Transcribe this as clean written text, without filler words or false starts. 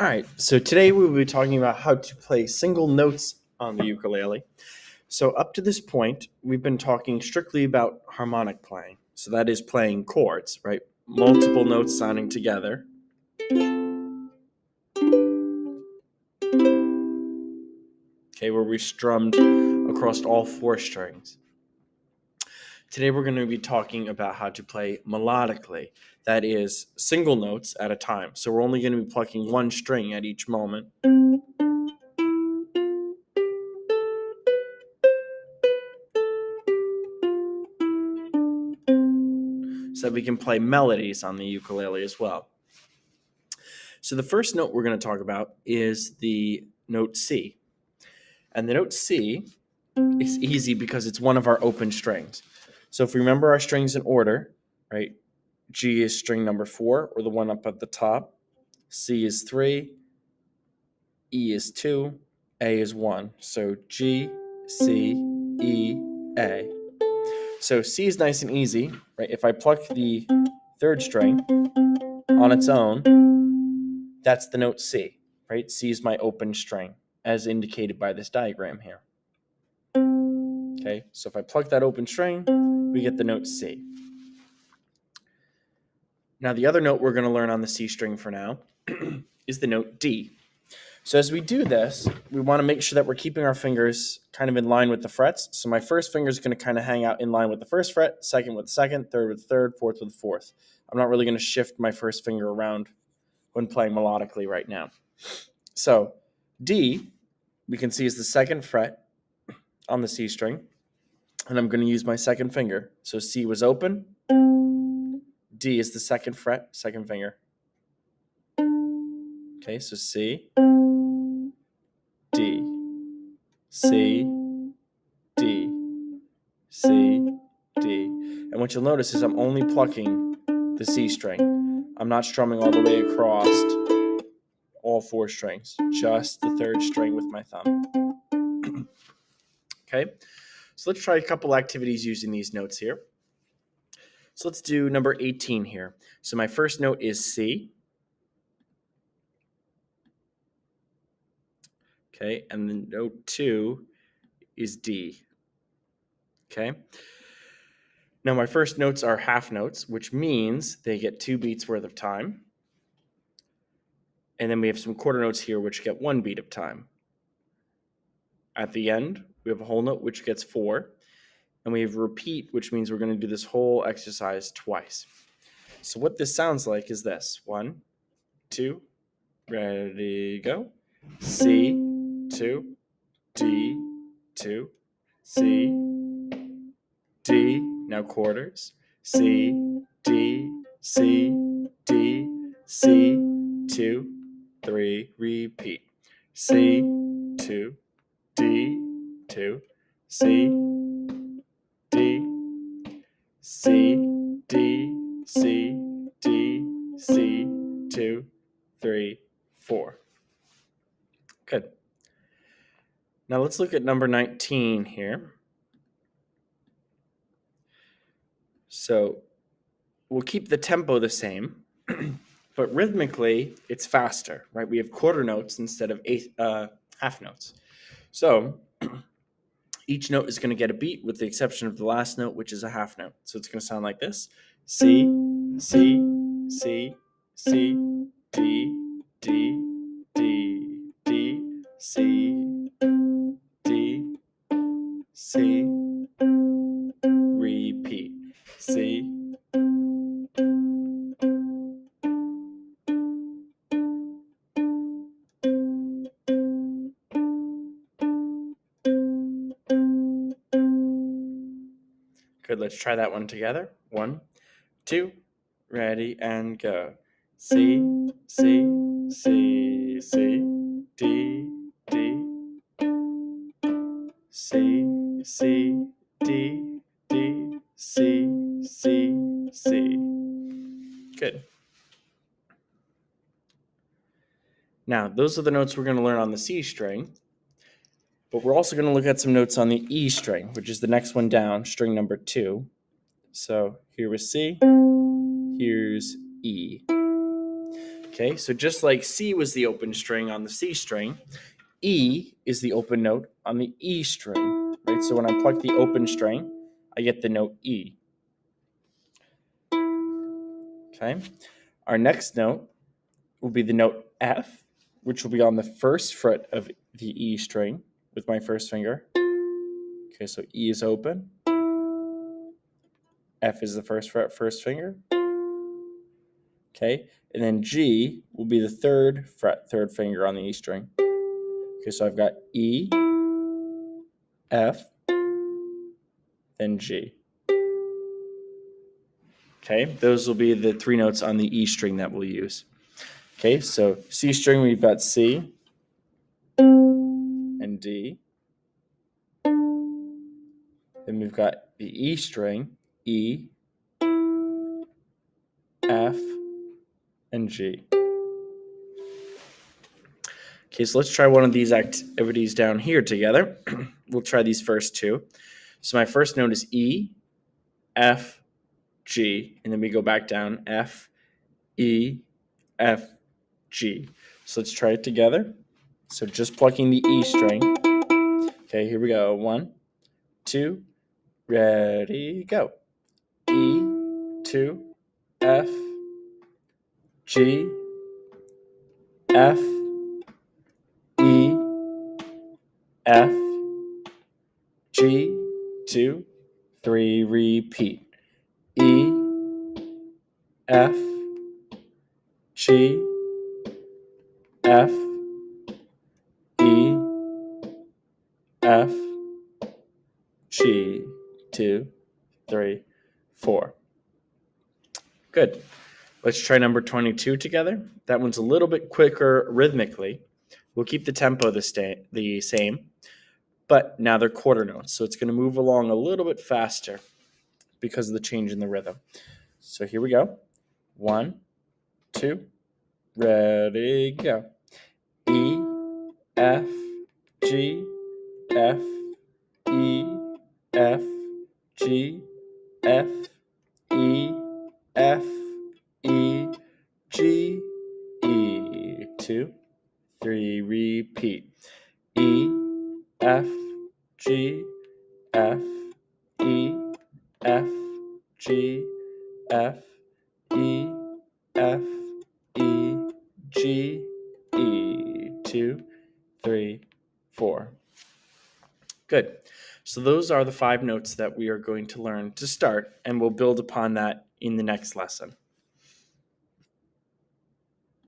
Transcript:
All right, so today we will be talking about how to play single notes on the ukulele. So, up to this point, we've been talking strictly about harmonic playing. So, that is playing chords, right? Multiple notes sounding together. Okay, where we strummed across all four strings. Today, we're going to be talking about how to play melodically. That is single notes at a time. So, we're only going to be plucking one string at each moment. So that we can play melodies on the ukulele as well. So the first note we're going to talk about is the note C. And the note C is easy because it's one of our open strings. So if we remember our strings in order, right? G is string number 4, or the one up at the top. C is 3. E is 2. A is 1. So G, C, E, A. So C is nice and easy, right? If I pluck the third string on its own, that's the note C, right? C is my open string, as indicated by this diagram here. Okay, so if I pluck that open string, we get the note C. Now, the other note we're going to learn on the C string for now is the note D. So as we do this, we want to make sure that we're keeping our fingers kind of in line with the frets. So my first finger is going to kind of hang out in line with the first fret, second with the second, third with the third, fourth with the fourth. I'm not really going to shift my first finger around when playing melodically right now. So D, we can see, is the second fret on the C string, and I'm going to use my second finger. So C was open, D is the second fret, second finger. Okay, so C, D, C, D, C, D. And what you'll notice is I'm only plucking the C string. I'm not strumming all the way across all four strings, just the third string with my thumb. Okay, so let's try a couple activities using these notes here. So let's do number 18 here. So my first note is C. Okay, and then note 2 is D. Okay. Now my first notes are half notes, which means they get 2 beats worth of time. And then we have some quarter notes here, which get 1 beat of time. At the end, we have a whole note, which gets 4. And we have repeat, which means we're going to do this whole exercise twice. So what this sounds like is this. 1, 2, ready, go. C, 2, D, 2, C, D, now quarters. C, D, C, D, C, 2, 3, repeat. C, 2, D, 2, C, D, C, D, C, D, C, 2, 3, 4. Good. Now let's look at number 19 here. So we'll keep the tempo the same, but rhythmically it's faster, right? We have quarter notes instead of half notes. So each note is going to get a beat with the exception of the last note, which is a half note. So it's going to sound like this. C, C, C, C, D, D, D, D, C, D, C, repeat. C, good, let's try that one together. 1, 2, ready, and go. C, C, C, C, D, D, C, C, D, D, C, C, C. Good. Now, those are the notes we're going to learn on the C string, but we're also going to look at some notes on the E string, which is the next one down, string number 2. So here was C, here's E. Okay, Okay, so just like C was the open string on the C string, E is the open note on the E string, right? So when I pluck the open string, I get the note E. Okay, our next note will be the note F, which will be on the first fret of the E string with my first finger. Okay, so E is open. F is the first fret, first finger. Okay, and then G will be the third fret, third finger on the E string. Okay, so I've got E, F, then G. Okay, those will be the three notes on the E string that we'll use. Okay, so C string, we've got C and D. Then we've got the E string, E, F, and G. Okay, so let's try one of these activities down here together. We'll try these first two. So my first note is E, F, G, and then we go back down, F, E, F, G. So let's try it together. So just plucking the E string. Okay, here we go. 1, 2, ready, go. E, 2, F, G, F, E, F, G, 2, 3, repeat. E, F, G, F, E, F, G, 2, 3, 4. Good. Let's try number 22 together. That one's a little bit quicker rhythmically. We'll keep the tempo the same, but now they're quarter notes, so it's going to move along a little bit faster because of the change in the rhythm. So here we go. 1, 2, ready, go. E, F, G, F, E, F, G, F, E, F, E, G, E. 2, 3, repeat. E, F, G, F, E, F, G, F, E, F, E, G, E. 2, 3, 4. Good. So those are the 5 notes that we are going to learn to start, and we'll build upon that in the next lesson.